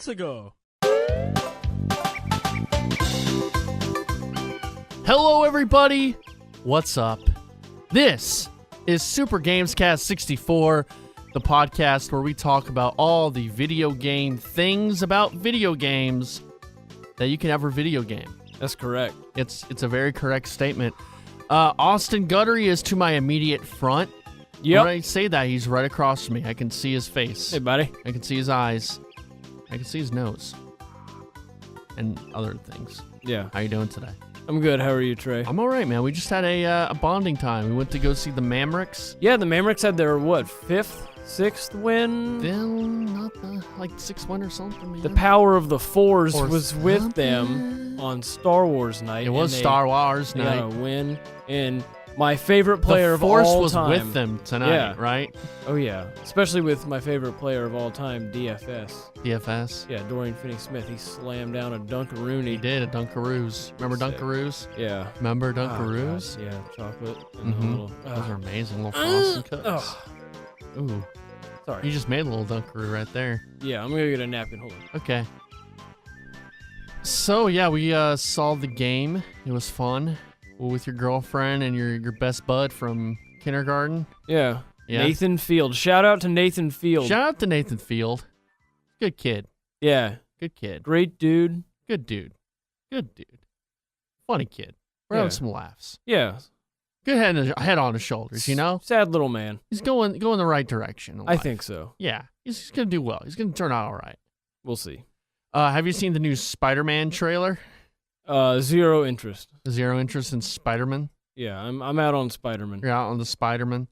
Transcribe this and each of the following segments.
minutes ago. Hello, everybody. What's up? This is Super GamesCast 64, the podcast where we talk about all the video game things about video games that you can ever video game. That's correct. It's a very correct statement. Austin Guttery is to my immediate front. Yep. When I say that, he's right across from me. I can see his face. Hey, buddy. I can see his eyes. I can see his nose. And other things. Yeah. How you doing today? I'm good. How are you, Trey? I'm all right, man. We just had a bonding time. We went to go see the Mavericks. Yeah, the Mavericks had their, fifth, sixth win? Not the, like 6-1 or something, man. The power of the Force Or was with them on Star Wars night. It was Star Wars they night. got a win. And my favorite player of Force all was time. with them tonight, Yeah. right? Oh, yeah. Especially with my favorite player of all time, DFS. DFS. Yeah, Dorian Finney-Smith. He slammed down a Dunkaroony. He did a Dunkaroos. Remember Sick. Dunkaroos? Yeah. Remember Oh, Dunkaroos? God, yeah, chocolate. And Mm-hmm. a little, Those are amazing little frosted cooks. Ugh. Ooh, Sorry. you just made a little Dunkaroo right there. Yeah, I'm going to get a napkin. Hold on. Okay. So, yeah, we saw the game. It was fun. With your girlfriend and your best bud from kindergarten. Yeah. Yeah. Nathan Field. Shout out to Nathan Field. Shout out to Nathan Field. Good kid. Yeah. Good kid. Great dude. Good dude. Good dude. Funny kid. We're Yeah. having some laughs. Yeah. Good head on his shoulders, you know? Sad little man. He's going the right direction in I life. think so. Yeah. He's going to do well. He's going to turn out all right. We'll see. Have you seen the new Spider-Man trailer? Zero interest. Zero interest in Spider-Man? Yeah, I'm out on Spider-Man. You're out on the Spider-Man?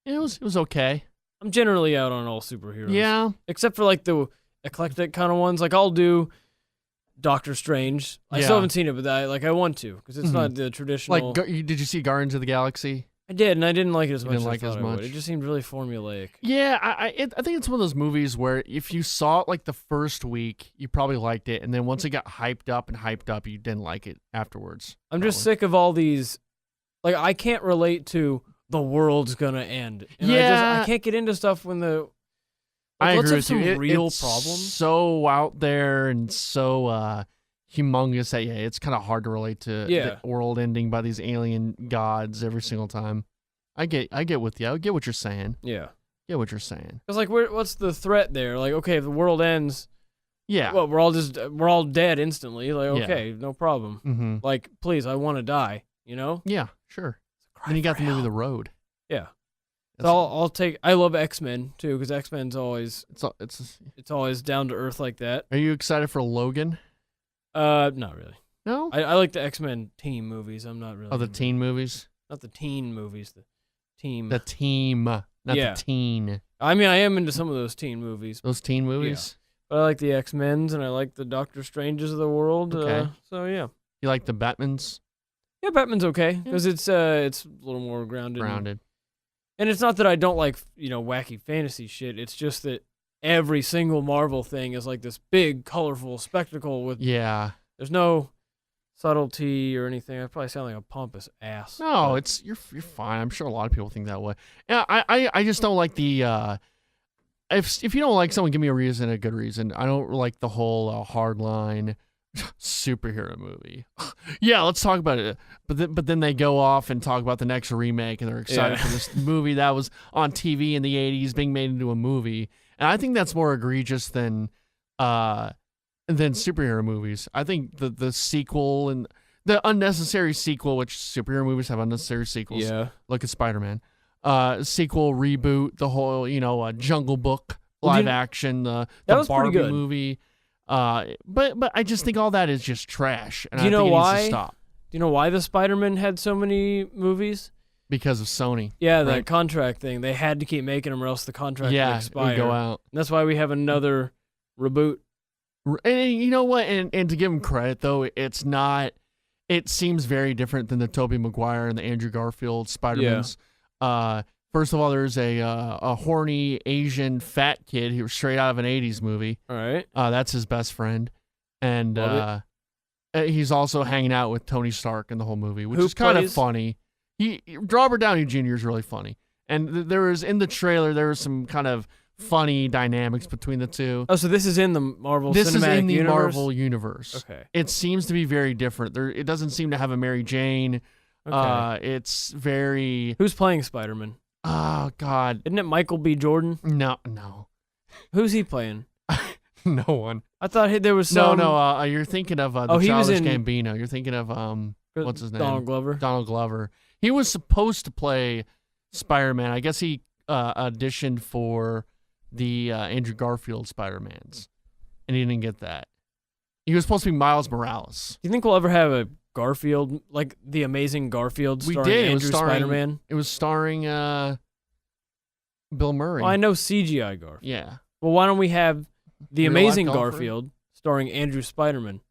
Yeah, it was okay. I'm generally out on all superheroes. Yeah. Except for like the eclectic kind of ones. Like I'll do Doctor Strange. I Yeah. still haven't seen it, but I want to because it's Mhm. not the traditional. Like, did you see Guardians of the Galaxy? I did, and I didn't like it as You much. didn't as like I as thought I would. much? It just seemed really formulaic. Yeah, I think it's one of those movies where if you saw it like the first week, you probably liked it, and then once it got hyped up, you didn't like it afterwards. I'm just probably. sick of all these. Like I can't relate to the world's gonna end. And Yeah. I can't get into stuff when the. I let's agree have with some you. real It's problems. so out there and so humongous that it's kind of hard to relate to Yeah. the world ending by these alien gods every single time. I get with you. I get what you're saying. Yeah. Get what you're saying. It's like, what's the threat there? Like, okay, if the world ends, Yeah. well, we're all dead instantly. Like, Yeah. okay, no problem. Mm-hmm. Like, please, I want to die. You know? Yeah. Sure. Then you got the movie The Road. Yeah. So That's- I'll take. I love X-Men too because X-Men's always It's. always down to earth like that. Are you excited for Logan? Not really. No. I like the X-Men team movies. I'm not really. Oh, the into- teen movies. Not the teen movies. The team. The team, not Yeah. the teen. I mean, I am into some of those teen movies, Those teen movies. but I like the X-Men's and I like the Doctor Stranges of the world. Okay. So yeah. You like the Batmans? Yeah, Batman's okay because it's a little more grounded. Grounded. And it's not that I don't like wacky fantasy shit. It's just that every single Marvel thing is like this big, colorful spectacle with Yeah. there's no subtlety or anything. I probably sound like a pompous ass. No, but- you're fine. I'm sure a lot of people think that way. Yeah, I just don't like the if you don't like someone, give me a reason, a good reason. I don't like the whole hardline superhero movie. Yeah, let's talk about it. But then they go off and talk about the next remake, and they're excited Yeah. for this movie that was on TV in the '80s being made into a movie. And I think that's more egregious than superhero movies. I think the sequel and the unnecessary sequel, which superhero movies have unnecessary sequels. Yeah. Look at Spider-Man. Sequel, reboot, the whole Jungle Book Well, live action, the was pretty Barbie good. movie. But I just think all that is just trash. And Do you I know think it needs why? to stop Do you know why the Spider-Man had so many movies? because of Sony. Yeah, that Right. contract thing. They had to keep making them or else the contract would Yeah, it expire. would go out. And that's why we have another reboot. And you know what? And to give him credit, though, it's not. It seems very different than the Tobey Maguire and the Andrew Garfield Spider-Mans. First of all, there's a horny Asian fat kid who was straight out of an '80s movie. All right. That's his best friend, and Love he's also hanging out with Tony Stark in the whole movie, which Who is kind of plays- funny. Robert Downey Jr. is really funny, and there was in the trailer there was some kind of funny dynamics between the two. Oh, so this is in the Marvel This is Cinematic in the Universe? Marvel universe. Okay. It seems to be very different. It doesn't seem to have a Mary Jane. Okay. It's very. Who's playing Spider-Man? Oh God. Isn't it Michael B. Jordan? No. Who's he playing? No one. I thought there was some. No. You're thinking of the he was Childish in- Gambino. You're thinking of what's his name? Donald Glover. Donald Glover. He was supposed to play Spider-Man. I guess he auditioned for the Andrew Garfield Spider-Mans, and he didn't get that. He was supposed to be Miles Morales. Do you think we'll ever have a Garfield, like the Amazing Garfield, We starring did. It Andrew was starring Spider-Man? It was starring Bill Murray. Well, I know CGI Garfield. Yeah. Well, why don't we have the Real life Amazing Garfield? Garfield starring Andrew Spider-Man?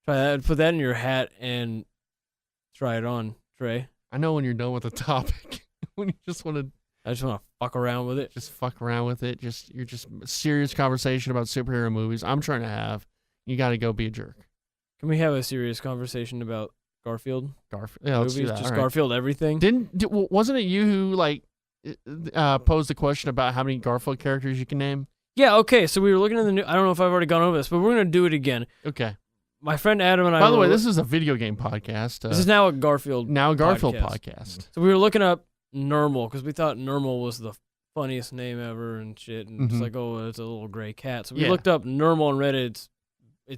Try that. Put that in your hat and try it on, Trey. I know when you're done with the topic, when you just want to I just want to fuck around with it. just fuck around with it. You're just serious conversation about superhero movies. I'm trying to have. You got to go be a jerk. Can we have a serious conversation about Garfield Garfield. Yeah, let's do movies? that. Just All right. Garfield everything. Wasn't it you who posed the question about how many Garfield characters you can name? Yeah. Okay. So we were looking at the new. I don't know if I've already gone over this, but we're gonna do it again. Okay. My friend Adam and I. By the way, were- this is a video game podcast. this is now a Garfield. now a Garfield podcast. podcast. So we were looking up Normal because we thought Normal was the funniest name ever and shit, and it's Mhm. like, oh, it's a little gray cat. So we Yeah. looked up Normal and read its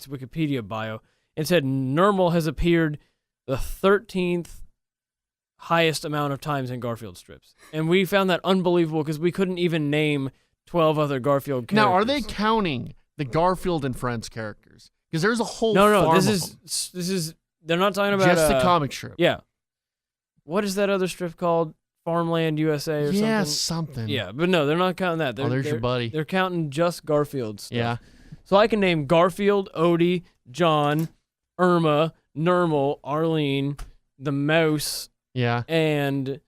Wikipedia bio. It said Normal has appeared the 13th highest amount of times in Garfield strips, and we found that unbelievable because we couldn't even name 12 other Garfield characters. Now, are they counting the Garfield and Friends characters? Because there's a whole No. farm This of is them. They're not talking about Just the comic strip. Yeah. What is that other strip called? Farmland USA or Yeah, something? something. Yeah, but no, they're not counting that. Oh, there's your buddy. They're counting just Garfield stuff. Yeah. So I can name Garfield, Odie, John, Irma, Normal, Arlene, the mouse, Yeah. and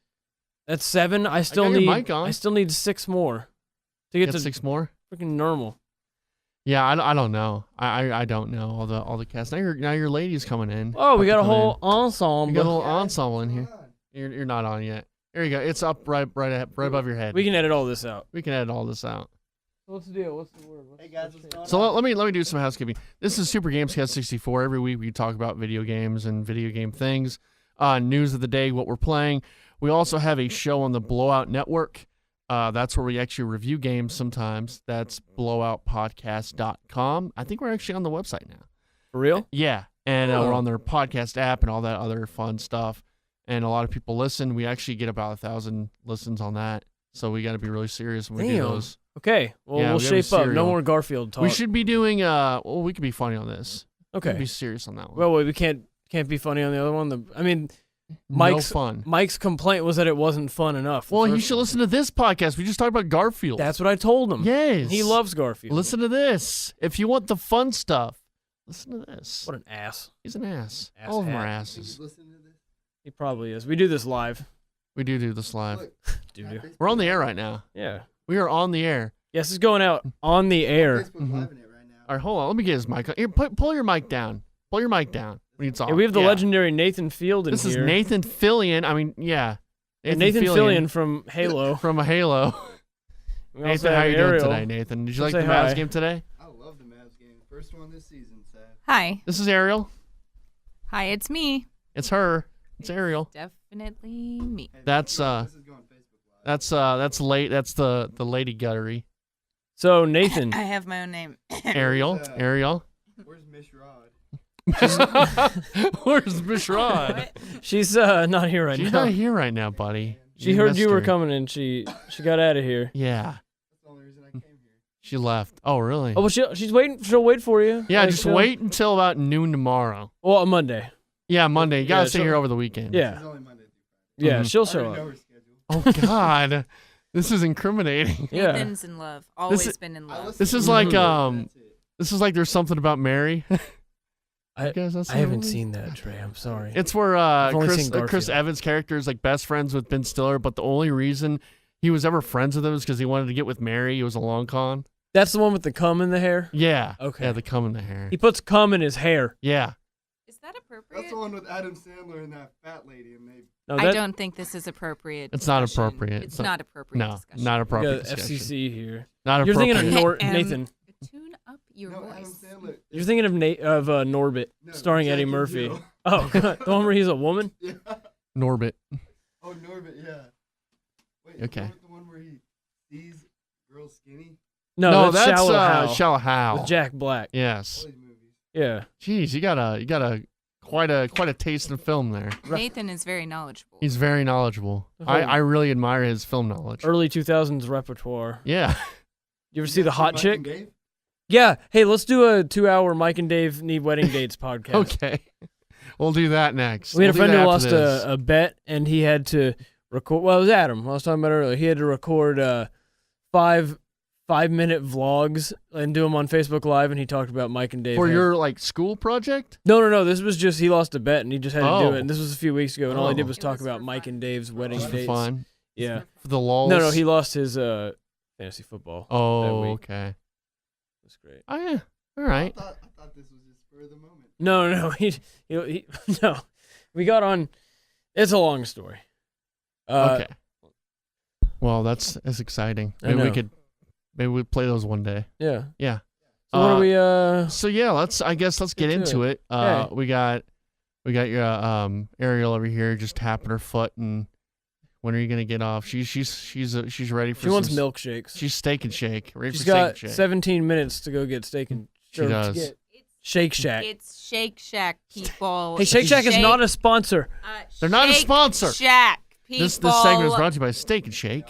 that's 7. I still got your need mic on. I still need 6 more to get Get to 6 more. freaking Normal. Yeah, I don't know. I don't know all the cast. Now your lady's coming in. Oh, we got a Coming whole in. ensemble. You got a little ensemble in here. You're not on yet. There you go. It's up right above your head. We can edit all this out. We can edit all this out. What's the deal? What's the word? Hey guys, what's going So on? let me do some housekeeping. This is Super GamesCast 64. Every week we talk about video games and video game things, news of the day, what we're playing. We also have a show on the Blowout Network. That's where we actually review games sometimes. That's blowoutpodcast.com. I think we're actually on the website now. For real? Yeah, and Oh. we're on their podcast app and all that other fun stuff. And a lot of people listen. We actually get about 1,000 listens on that. So we got to be really serious when we do Damn. those. Okay. Well, Yeah, we'll we gotta be shape up. No serial. more Garfield talk. We should be doing. Well, we could be funny on this. We Okay. could be serious on that one. Well, wait, we can't be funny on the other one. I mean, no Mike's fun. Mike's complaint was that it wasn't fun enough. the Well, you first should one. listen to this podcast. We just talked about Garfield. That's what I told him. yes. He loves Garfield. Listen to this. If you want the fun stuff, listen to this. What an ass. He's an ass. Ass All of them are hat. asses. Listen to this. He probably is. We do this live. We do this live. Look, Doo-doo. We're on the air right now. Yeah. We are on the air. Yes, it's going out on the air. Facebook Mhm. Live in it right now. All right, hold on. Let me get his mic. Here, pull your mic down. Pull your mic down when you talk. Yeah, we have the Yeah. legendary Nathan Field in This here. is Nathan Fillion. I mean, yeah. And Nathan Fillion from Halo. from a Halo. We also Nathan, how have you doing Ariel. today, Nathan? Did you like Say the Mavs hi. game today? I love the Mavs game. First one this season, so. Hi. This is Ariel. Hi, it's me. It's her. It's Ariel. Definitely me. Hey, That's, this is going Facebook Live. That's late. That's the lady Guttery. So, Nathan. I have my own name. Ariel. Ariel. Where's Miss Rod? Where's Miss Rod? What? She's not here right She's now. not here right now, buddy. She heard you were missed her. coming and she got out of here. Yeah, That's the only reason I came here. she left. Oh, really? Oh, well, she's waiting. She'll wait for you. yeah, Like, just she'll- wait until about noon tomorrow. Well, on Monday. Yeah, Monday. You gotta Yeah, stay so- here over the weekend. Yeah. It's only Monday. Yeah, Mhm. she'll I show already know up. her schedule. Oh God, this is incriminating. Yeah. Nathan's in love. Always is- been in I love. listen This to is her, like, that's it. This is like there's something about Mary. I- You guys not I seen haven't that seen that, Trey. I'm sorry. It's where I've only Chris seen Chris Garfield. Evans' character is like best friends with Ben Stiller, but the only reason he was ever friends with him is because he wanted to get with Mary. He was a long con. That's the one with the cum in the hair. Yeah. Okay. Yeah, the cum in the hair. He puts cum in his hair. Yeah. Is that appropriate? That's the one with Adam Sandler and that fat lady, and they. No, I that, don't think this is appropriate. It's not discussion. appropriate. It's It's not- not appropriate. No, discussion. not we appropriate got discussion. FCC here. Not You're thinking of appropriate. Nathan. Tune up your No, voice. Adam Sandler. You're thinking of Norbit, No, starring Jack Eddie and Murphy. Jill. Oh, the one where he's a woman. Yeah. Norbit. Oh, Norbit, yeah. Wait, Okay. Is Norbit the one where he sees girls skinny? No, that's, that's Shallow Hal Shallow Hal. with Jack Black. Yes. All these movies. Yeah. Jeez, you got a quite a taste in film there. Nathan is very knowledgeable. He's very knowledgeable. Oh. I really admire his film knowledge. Early 2000s repertoire. Yeah. You ever see the hot Mike chick? and Dave? Yeah. Hey, let's do a 2-hour Mike and Dave Need Wedding Dates podcast. Okay. We'll do that next. We had a We'll do friend that who after lost this. a bet, and he had to record. Well, it was Adam. I was talking about earlier. He had to record 5-minute vlogs and do them on Facebook Live, and he talked about Mike and Dave. For had- your like school project? No. This was just he lost a bet, and he just had to do Oh. it. And this was a few weeks ago, and all he did Oh. was It talk was about for Mike fun. and Dave's wedding Just for dates. fun. Yeah. For the lulz? No, he lost his fantasy football. that Oh, week. okay. That's great. Oh yeah. All right. I thought this was just for the moment. No, he no. We got on. It's a long story. Okay. Well, that's exciting. I know. Maybe we play those one day. Yeah. Yeah. So what are we? So yeah, let's get to into it. Okay. We got your Ariel over here just tapping her foot, and when are you gonna get off? She's ready for. She wants some- milkshakes. She's steak and shake. Ready She's for steak got and shake. 17 minutes to go get steak and She does. get Shake Shack. It's Shake Shack, people. Hey, Shake Shack is not a sponsor. They're not a Shake sponsor. Shack, people. This segment is brought to you by Steak and Shake.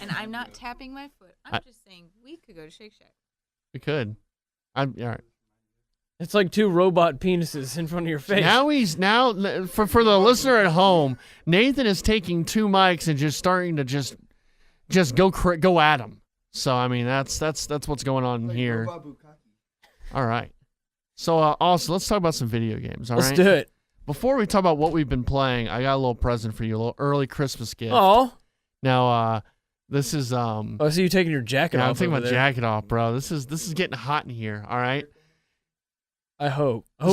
And I'm not tapping my foot. I'm just saying we could go to Shake Shack. We could. I'm all right. It's like two robot penises in front of your face. Now for the listener at home, Nathan is taking two mics and just starting to just go at him. So I mean that's what's going on Like here. Robot Bukkake. All right. So also let's talk about some video games. All Let's right. do it. Before we talk about what we've been playing, I got a little present for you, a little early Christmas gift. Oh, Now this is I see you taking your jacket yeah, off. I'm taking my over there. jacket off, bro. This is getting hot in here. All right. I hope. Yeah.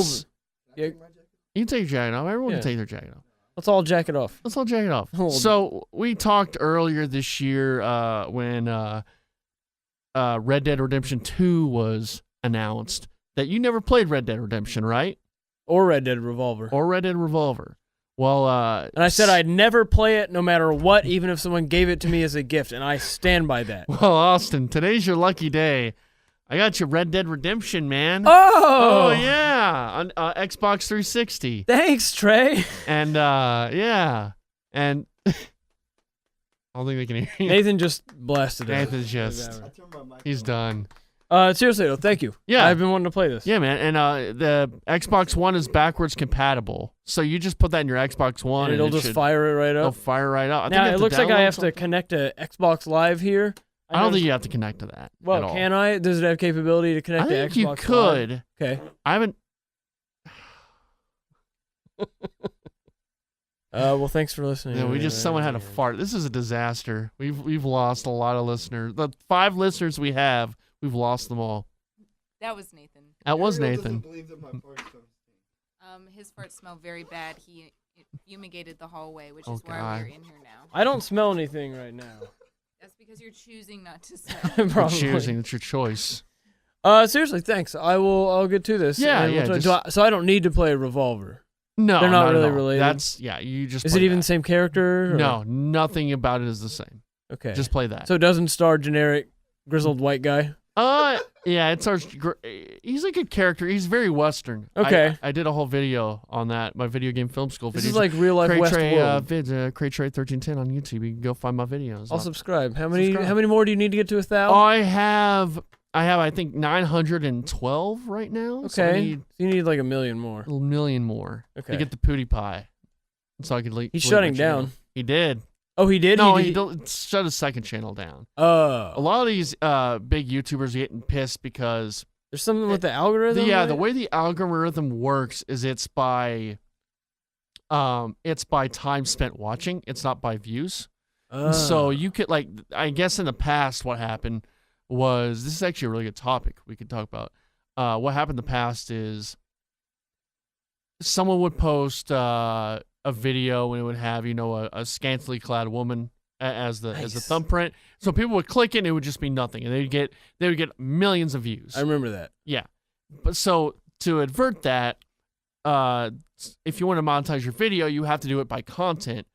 Take my jacket? You can take your jacket off. Everyone Yeah. can take their jacket off. Let's all jacket off. Let's all jacket off. Hold. So we talked earlier this year when Red Dead Redemption 2 was announced that you never played Red Dead Redemption, right? Or Red Dead Revolver. Or Red Dead Revolver. Well, And I said I'd never play it no matter what, even if someone gave it to me as a gift, and I stand by that. well, Austin, today's your lucky day. I got you Red Dead Redemption, man. Oh, yeah, on Xbox 360. Thanks, Trey. And yeah, and I don't think they can hear you. Nathan just blasted it. Nathan's just I turned my mic he's on. done. Seriously though, thank you. Yeah. I've been wanting to play this. Yeah, man, and the Xbox One is backwards compatible, so you just put that in your Xbox One, And it'll it just should- fire it right It'll up. fire right up. I think Now you it have looks to like I download have to something. connect to Xbox Live here. I don't think you have to connect to that. at Well, all. can I? Does it have capability to connect I think to you Xbox could. Live? Okay. I haven't. Well, thanks for listening. Yeah, we just someone had a fart. This is a disaster. We've lost a lot of listeners. The 5 listeners we have, we've lost them all. That was Nathan. That was Ariel Nathan. doesn't believe that my farts don't stink. His farts smell very bad. He fumigated the hallway, which Oh, is why God. we're in here now. I don't smell anything right now. That's because you're choosing not to smell. You're Probably. choosing. It's your choice. Seriously, thanks. I'll get to this. Yeah, and yeah, try- just- so I don't need to play Revolver. No, They're not at really all. related? That's you just. Is play it even that. the same character? or- No, nothing about it is the same. Okay. Just play that. So it doesn't star generic grizzled white guy. Yeah, it stars. He's a good character. He's very Western. Okay. I did a whole video on that. My video game film school This videos. is like real life Cray West Trey, World. Cray Trey 1310 on YouTube. You can go find my videos. I'll subscribe. How many? Subscribe. How many more do you need to get to 1,000? I have. I think 912 right now. So I Okay. need So you need like a million more. a million more Okay. to get the Pootie Pie. So I could. He's shutting down. He did. Oh, he did. No, he he did. shut his second channel down. A Oh, lot of these big YouTubers are getting pissed because there's something with the algorithm. the right? way the algorithm works is it's by time spent watching. It's not by views. So Oh. you could I guess in the past what happened was, this is actually a really good topic we could talk about. What happened in the past is someone would post a video and it would have, a scantily clad woman as the thumbprint. So people would click it and it would just be nothing. And they would get millions of views. I remember that. Yeah. But so to avert that, if you want to monetize your video, you have to do it by content.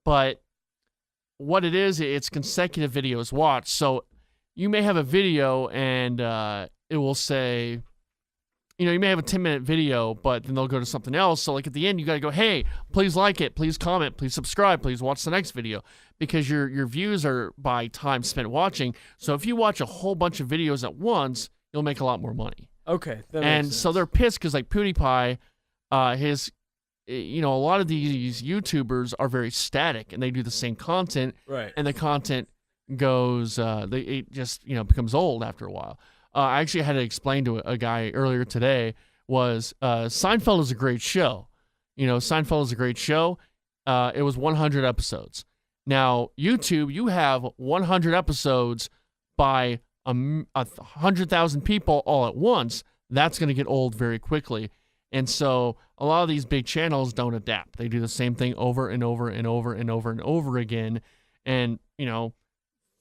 But what it is, it's consecutive videos watched. So you may have a video and it will say, you may have a 10-minute video, but then they'll go to something else. So like at the end, you got to go, hey, please like it, please comment, please subscribe, please watch the next video, because your views are by time spent watching. So if you watch a whole bunch of videos at once, you'll make a lot more money. Okay, that makes And sense. so they're pissed because like PewDiePie, a lot of these YouTubers are very static and they do the same content, right. and the content goes, it just becomes old after a while. I actually had to explain to a guy earlier today was Seinfeld is a great show. Seinfeld is a great show. It was 100 episodes. Now, YouTube, you have 100 episodes by 100,000 people all at once. That's going to get old very quickly. And so a lot of these big channels don't adapt. They do the same thing over and over and over and over and over again. And,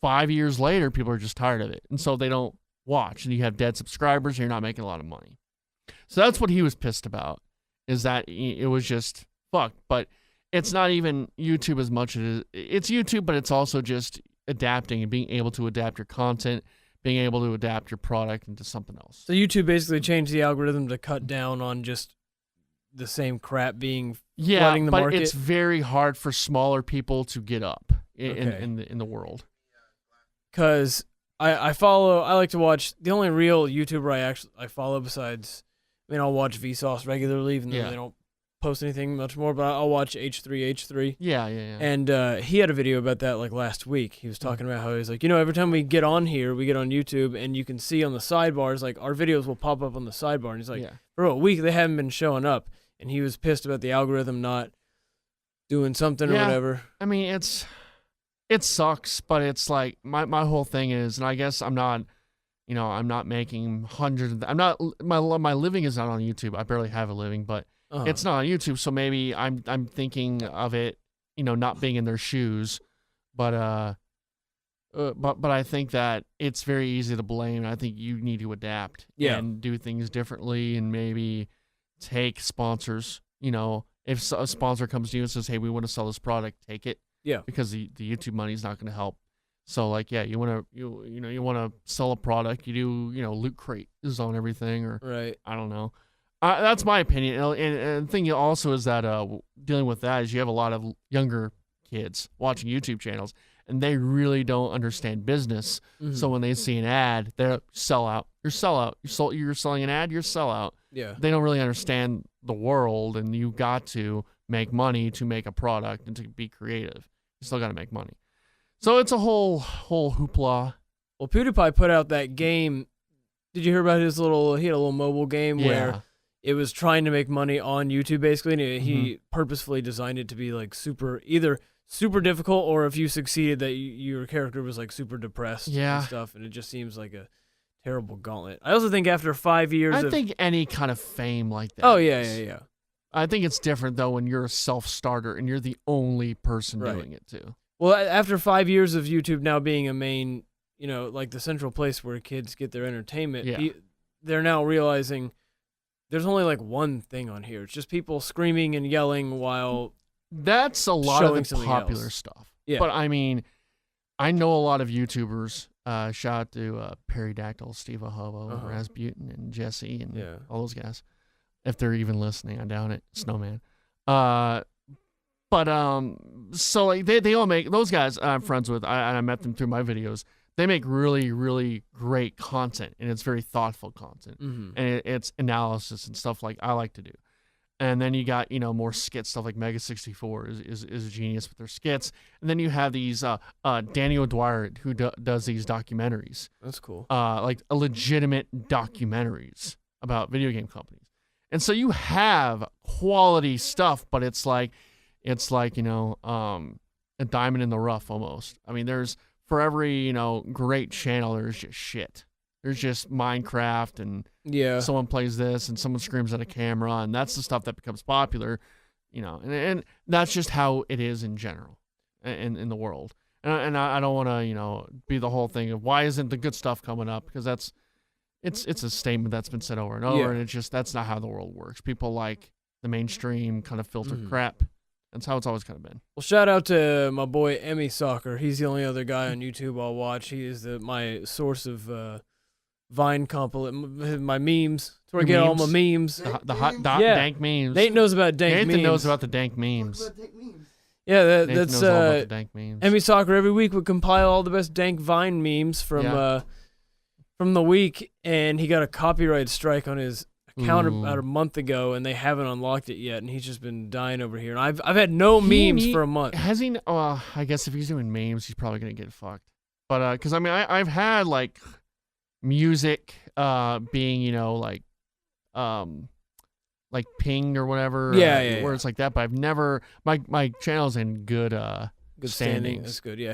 5 years later, people are just tired of it. And so they don't watch, and you have dead subscribers, and you're not making a lot of money. So that's what he was pissed about, is that it was just fucked. But it's not even YouTube as much as it's YouTube, but it's also just adapting and being able to adapt your content, being able to adapt your product into something else. So YouTube basically changed the algorithm to cut down on just the same crap being flooding the but market. It's very hard for smaller people to get up Okay. in the world. Because I like to watch, the only real YouTuber I follow besides, I'll watch Vsauce regularly, even though they don't post anything much more, but I'll watch H3H3. Yeah. And he had a video about that like last week. He was talking about how he's like, every time we get on here, we get on YouTube, and you can see on the sidebars, like our videos will pop up on the sidebar. And he's like, for a week, they haven't been showing up. And he was pissed about the algorithm not doing something or whatever. I mean, it sucks, but it's like my whole thing is, and I guess I'm not, I'm not making hundreds. My living is not on YouTube. I barely have a living, but it's not on YouTube. So maybe I'm thinking of it, not being in their shoes, but I think that it's very easy to blame. I think you need to adapt and do things differently, and maybe take sponsors. If a sponsor comes to you and says, "Hey, we want to sell this product," take it. Yeah, because the YouTube money is not going to help. So like, you want to sell a product, you do, Loot Crate is on everything, or right. I don't know. That's my opinion. And the thing also is that dealing with that is you have a lot of younger kids watching YouTube channels, and they really don't understand business. Mm-hmm. So when they see an ad, they're sellout. You're sellout. You're selling an ad. You're sellout. Yeah. They don't really understand the world, and you got to make money to make a product and to be creative. You still got to make money. So it's a whole hoopla. Well, PewDiePie put out that game. Did you hear about he had a little mobile game where it was trying to make money on YouTube, basically, and he purposefully designed it to be like either super difficult, or if you succeeded, that your character was like super depressed and stuff, and it just seems like a terrible gauntlet. I also think after 5 years I think any kind of fame like that. Oh, yeah. I think it's different, though, when you're a self-starter and you're the only person doing it, too. Well, after 5 years of YouTube now being a main, like the central place where kids get their entertainment, they're now realizing there's only like one thing on here. It's just people screaming and yelling while that's a lot of the popular stuff. Yeah. But, I mean, I know a lot of YouTubers. Shout out to Peridactyl, Steve Ahovo, Rasputin, and Jesse, and all those guys. If they're even listening, I doubt it. Snowman. So like they all make, those guys I'm friends with, and I met them through my videos. They make really, really great content, and it's very thoughtful content, and it's analysis and stuff like I like to do. And then you got more skit stuff like Mega 64 is a genius with their skits, and then you have these Danny O'Dwyer who does these documentaries. That's cool. Like legitimate documentaries about video game companies. And so you have quality stuff, but it's like a diamond in the rough almost. I mean, there's for every great channel, there's just shit. There's just Minecraft and Yeah. someone plays this and someone screams at a camera, and that's the stuff that becomes popular, and that's just how it is in general in the world. And I don't want to, be the whole thing of why isn't the good stuff coming up, because it's a statement that's been said over and over, and it's just that's not how the world works. People like the mainstream kind of filter crap. That's how it's always kind of been. Well, shout out to my boy Emmy Soccer. He's the only other guy on YouTube I'll watch. He is my source of Vine my memes. That's where I get all my memes. The hot Yeah. dank memes. Nate knows about dank Nathan memes. knows about the dank memes. Yeah, Nathan that's knows all about the dank memes. Emmy Soccer every week would compile all the best dank Vine memes from the week, and he got a copyright strike on his account about a month ago, and they haven't unlocked it yet, and he's just been dying over here. And I've had no memes for a month. Has he? I guess if he's doing memes, he's probably gonna get fucked. But because I've had like music being like pinged or whatever, where it's like that. But I've never my channel's in good standing. standings. That's good. Yeah,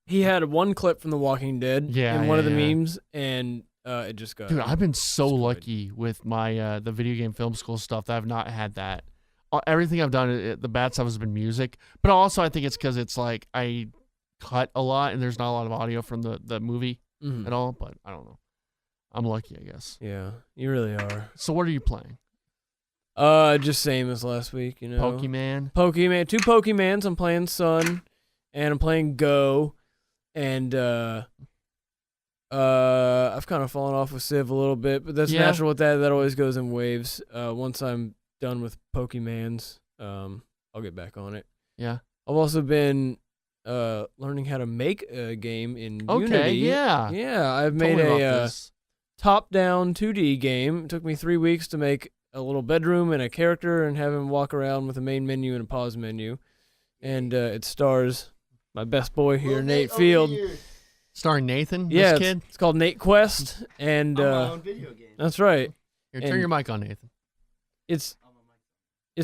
he had one clip from The Walking Dead in one of the memes, and it just got. Dude, I've been so destroyed. lucky with my the video game film school stuff that I've not had that. Everything I've done, the bad stuff has been music, but also I think it's because it's like I cut a lot and there's not a lot of audio from the movie at all. But I don't know. I'm lucky, I guess. Yeah, you really are. So what are you playing? Just same as last week, Pokemon. 2 Pokemans. I'm playing Sun, and I'm playing Go, and I've kind of fallen off with Civ a little bit, but that's natural with that. That always goes in waves. Once I'm done with Pokemans, I'll get back on it. Yeah. I've also been learning how to make a game in Unity. Okay, yeah. Yeah, I've made a top-down 2D game. It took me 3 weeks to make a little bedroom and a character and have him walk around with a main menu and a pause menu. And it stars my best boy here, Nate Field. Starring Nathan, Yeah, this kid? it's called Nate Quest, and On my own video game. that's right. Here, turn your mic on, Nathan. It's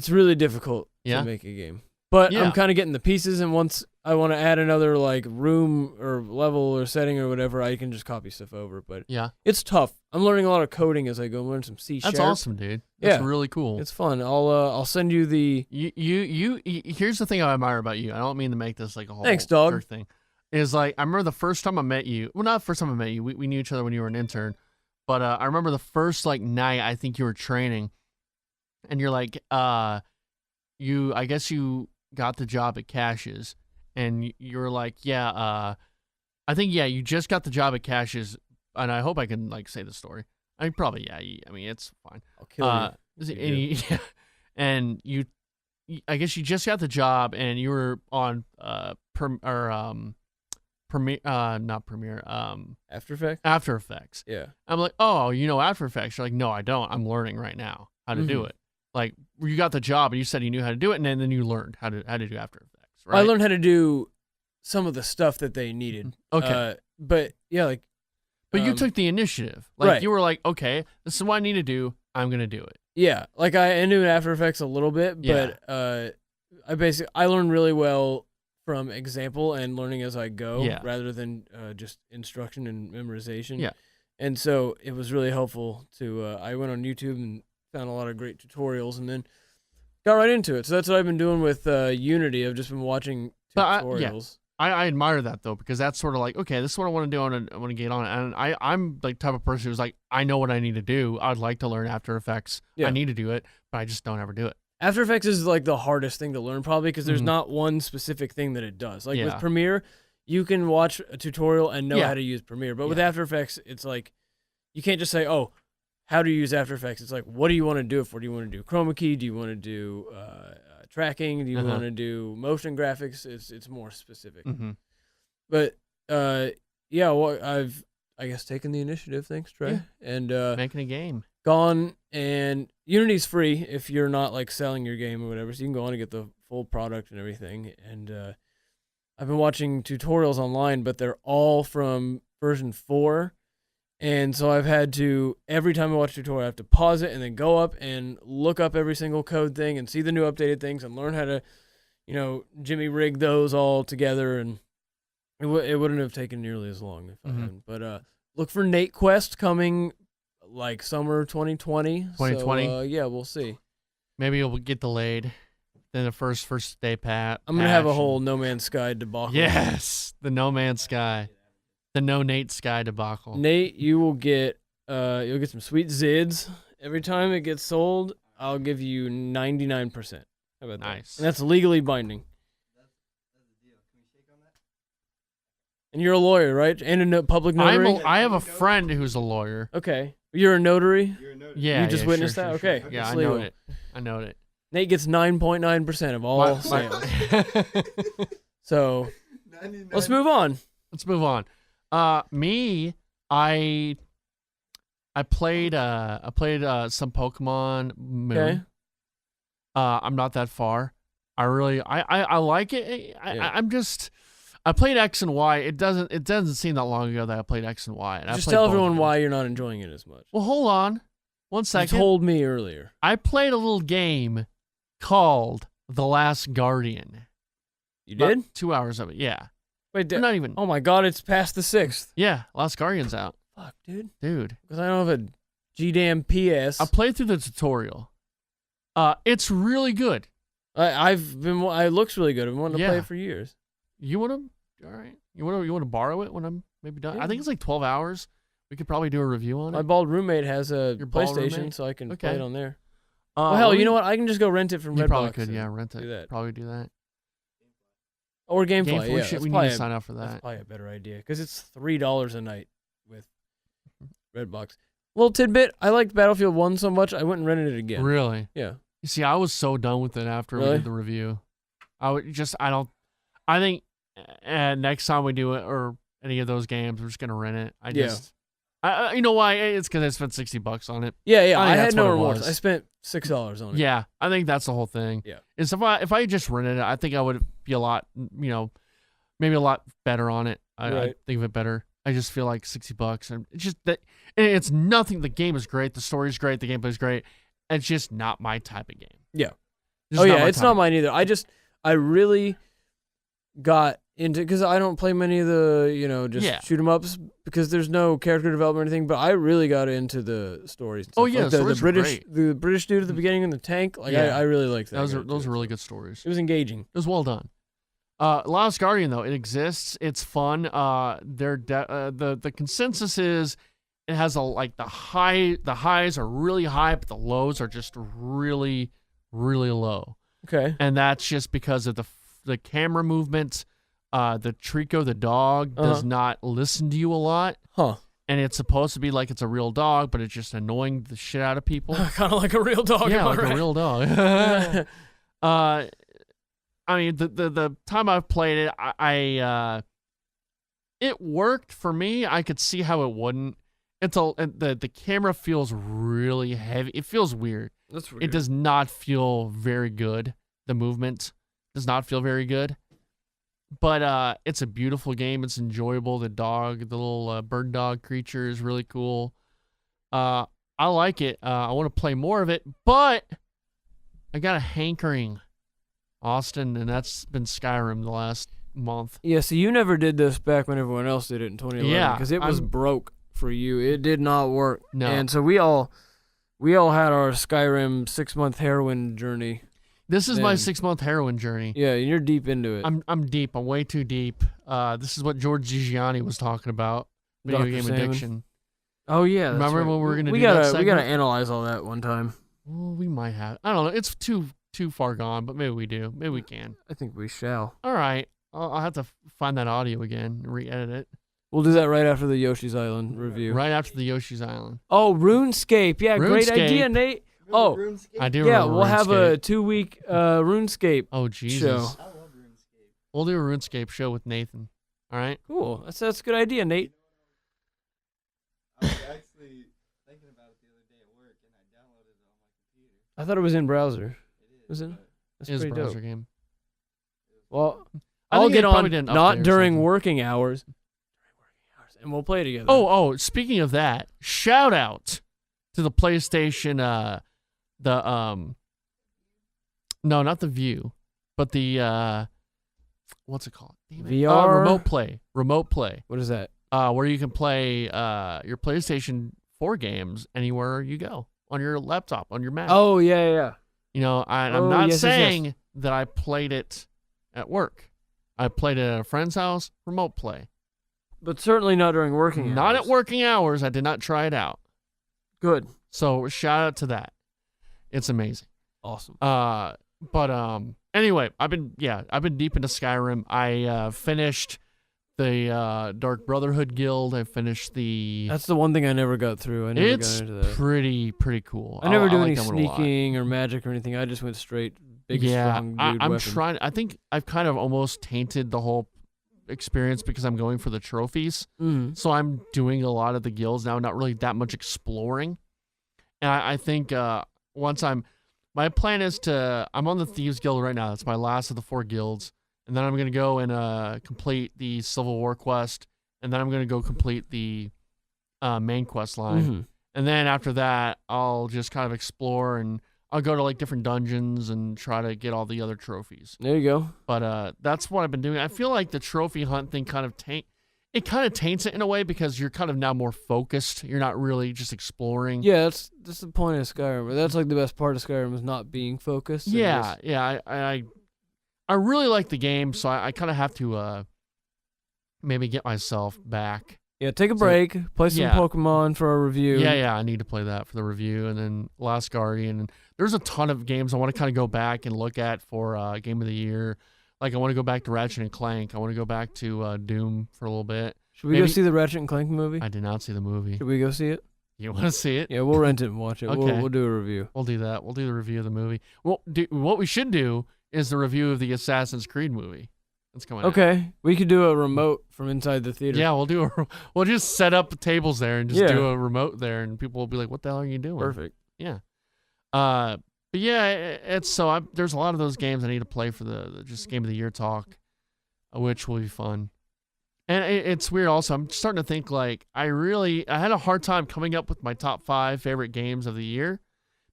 really difficult to make a game, but I'm kind of getting the pieces. And once I want to add another like room or level or setting or whatever, I can just copy stuff over. But it's tough. I'm learning a lot of coding as I go. I'm learning some C#. That's awesome, dude. That's really cool. It's fun. I'll send you the. You. Here's the thing I admire about you. I don't mean to make this like a whole Thanks, dog. jerk thing. Is like I remember the first time I met you. Well, not the first time I met you. We knew each other when you were an intern, but I remember the first like night I think you were training, and you're like, I guess you got the job at Cash's, and you were like, I think you just got the job at Cash's, and I hope I can like say the story. I mean, probably I mean, it's fine. I'll kill you. And you, I guess you just got the job, and you were on Premiere, not Premiere, After Effects. After Effects. Yeah. I'm like, oh, you know After Effects? You're like, no, I don't. I'm learning right now how to do it. Like, you got the job, and you said you knew how to do it, and then you learned how to do After Effects, right? I learned how to do some of the stuff that they needed. Okay. But yeah, like. But you took the initiative. Like, you were like, okay, this is what I need to do. I'm going to do it. Yeah. Like, I knew After Effects a little bit, but I learned really well from example and learning as I go rather than just instruction and memorization. Yeah. And so it was really helpful to, I went on YouTube and found a lot of great tutorials and then got right into it. So that's what I've been doing with Unity. I've just been watching tutorials. I admire that though, because that's sort of like, okay, this is what I want to do. I want to get on it. And I'm like type of person who's like, I know what I need to do. I'd like to learn After Effects. Yeah. I need to do it, but I just don't ever do it. After Effects is like the hardest thing to learn probably because there's not one specific thing that it does. Like with Premiere, you can watch a tutorial and know how to use Premiere. But with After Effects, it's like, you can't just say, oh, how to use After Effects. It's like, what do you want to do it for? Do you want to do chroma key? Do you want to do tracking? Do you want to do motion graphics? It's more specific. But well, I've taken the initiative. Thanks, Trey. And making a game. Gone, and Unity's free if you're not like selling your game or whatever. So you can go on and get the full product and everything. And I've been watching tutorials online, but they're all from version 4. And so I've had to, every time I watch a tutorial, I have to pause it and then go up and look up every single code thing and see the new updated things and learn how to, jimmy rig those all together. And it wouldn't have taken nearly as long if I hadn't. But look for Nate Quest coming like summer 2020. 2020? So, yeah, we'll see. Maybe it'll get delayed. Then the first day pat. I'm gonna have a whole No Man's Sky debacle. Yes, the No Man's Sky, the No Nate Sky debacle. Nate, you'll get some sweet zids every time it gets sold. I'll give you 99%. How about that? Nice. And that's legally binding. And you're a lawyer, right? And a public notary. I have a friend who's a lawyer. Okay, you're a notary. Yeah, You just witnessed sure, that? sure, Okay, sure. Yeah, it's I know legal. it. I know it. Nate gets 9.9% of all sales. So let's move on. Let's move on. Me, I played some Pokemon Moon. Okay. I'm not that far. I like it. Yeah. I played X and Y. It doesn't seem that long ago that I played X and Y. And Just I played tell both of everyone them. why you're not enjoying it as much. Well, hold on. 1 You second. told me earlier. I played a little game called The Last Guardian. You About did? 2 hours of it. Yeah. Wait, Not even. oh my God, it's past the 6th. Yeah, Last Guardian's out. Fuck, dude. Dude. Because I don't have a G-damn PS. I played through the tutorial. It's really good. It looks really good. I've been wanting to play Yeah. it for years. You want to? All right. You want to borrow it when I'm maybe done? Yeah. I think it's like 12 hours. We could probably do a review on My it. bald roommate has a Your bald PlayStation, roommate? so I can Okay. play it on there. Well, hell, you know what? I can just go rent it from You Redbox. probably could, and yeah, rent it. do that. Probably do that. Or Gamefly, Gamefly, yeah. shit, that's we need probably to sign up for That's that. probably a better idea because it's $3 a night with Redbox. Little tidbit: I liked Battlefield 1 so much, I went and rented it again. Really? Yeah. You see, I was so done with it after we Really? did the review. I think next time we do it or any of those games, we're just gonna rent it. You know why? It's because I spent $60 on it. Yeah. I think I had that's no what it remorse. was. I spent $6 on it. Yeah, I think that's the whole thing. Yeah. Is if I just rented it, I think I would be a lot, maybe a lot better on it. I Right. think of it better. I just feel like $60, and it's just that and it's nothing. The game is great, the story's great, the gameplay's great. It's just not my type of game. Yeah. Just Oh yeah, my it's type not of- mine either. I really got into because I don't play many of the just Yeah. shoot 'em ups because there's no character development or anything. But I really got into the stories. And Oh, stuff. yeah, Like the the stories were British great. the British dude at the beginning in the tank. Like Yeah. I really liked that. Those are character. really good stories. It was engaging. It was well done. Last Guardian though, it exists. It's fun. The consensus is it has the highs are really high, but the lows are just really, really low. Okay. And that's just because of the camera movement. The Trico, the dog, does not listen to you a lot. Huh. And it's supposed to be like it's a real dog, but it's just annoying the shit out of people. Kind of like a real dog. Yeah, am I like right? a real dog. I mean, the time I've played it, it worked for me. I could see how it wouldn't. The camera feels really heavy. It feels weird. That's weird. It does not feel very good. The movement does not feel very good. But it's a beautiful game. It's enjoyable. The little bird dog creature is really cool. I like it. I want to play more of it, but I got a hankering, Austin, and that's been Skyrim the last month. Yeah. So you never did this back when everyone else did it in 2011. Yeah, Because it was broke for you. It did not work. No. And so we all had our Skyrim 6-month heroin journey. This is my Then- 6-month heroin journey. Yeah, and you're deep into it. I'm deep. I'm way too deep. This is what George Gigiani was talking about. Video Dr. game Salmon. addiction. Oh yeah, that's Remember right. when we were gonna we do that gotta we segment? gotta analyze all that one time. Well, we might have. I don't know. It's too far gone, but maybe we do. Maybe we can. I think we shall. All right. I'll have to find that audio again and re-edit it We'll do that right after the Yoshi's Island review. right after the Yoshi's Island. Oh, RuneScape. Yeah, great RuneScape. idea, Nate. Oh, I do. yeah, remember we'll have a RuneScape. 2-week RuneScape Oh Jesus. show. I love RuneScape. We'll do a RuneScape show with Nathan. All right. Cool. That's a good idea, Nate. I was actually thinking about it the other day at work, and I downloaded it on my computer. I thought it was in browser. It is. Was it? but That's It is a pretty browser dope. game. Well, I I'll think get they probably on didn't not update or during something. working hours. And we'll play together. Oh, speaking of that, shout out to the PlayStation no, not the View, but the what's it called? Damn it. VR? Remote Play. What is that? where you can play your PlayStation 4 games anywhere you go on your laptop, on your Mac. Oh yeah. You know, I'm Oh, not yes, saying that I played it at work. I played it at a friend's house, remote play. But certainly not during working hours. Not at working hours. I did not try it out. Good. So shout out to that. It's amazing. Awesome. But anyway, I've been deep into Skyrim. I finished the Dark Brotherhood Guild. I finished the. That's the one thing I never got through. I never It's got into that. pretty cool. I never do any like that one a lot. sneaking or magic or anything. I just went straight big strong dude I'm weapon. trying. I think I've kind of almost tainted the whole experience because I'm going for the trophies. Mm. So I'm doing a lot of the guilds now, not really that much exploring. And I think once my plan is I'm on the Thieves Guild right now. That's my last of the 4 guilds. And then I'm going to go and complete the Civil War quest. And then I'm going to go complete the main quest line. Mm-hmm. And then after that, I'll just kind of explore and I'll go to like different dungeons and try to get all the other trophies. There you go. But that's what I've been doing. I feel like the trophy hunt thing kind of taints it in a way because you're kind of now more focused. You're not really just exploring. Yeah, that's the point of Skyrim. That's like the best part of Skyrim is not being focused. and Yeah, just- yeah. I really like the game, so I kind of have to maybe get myself back. Yeah, take a break, play some yeah. Pokemon for a review. Yeah. I need to play that for the review, and then Last Guardian. And there's a ton of games I want to kind of go back and look at for Game of the Year. Like I want to go back to Ratchet and Clank. I want to go back to Doom for a little bit. Should we go see the Ratchet and Clank movie? I did not see the movie. Should we go see it? You want to see it? Yeah, we'll rent it and watch it. Okay. We'll do a review. We'll do that. We'll do the review of the movie. Well, what we should do is the review of the Assassin's Creed movie. That's coming out. Okay, we could do a remote from inside the theater. Yeah, we'll just set up tables there and just Yeah. do a remote there, and people will be like, "What the hell are you doing?" Perfect. Yeah. But yeah, there's a lot of those games I need to play for the just Game of the Year talk, which will be fun. And it's weird also. I'm starting to think like I had a hard time coming up with my top 5 favorite games of the year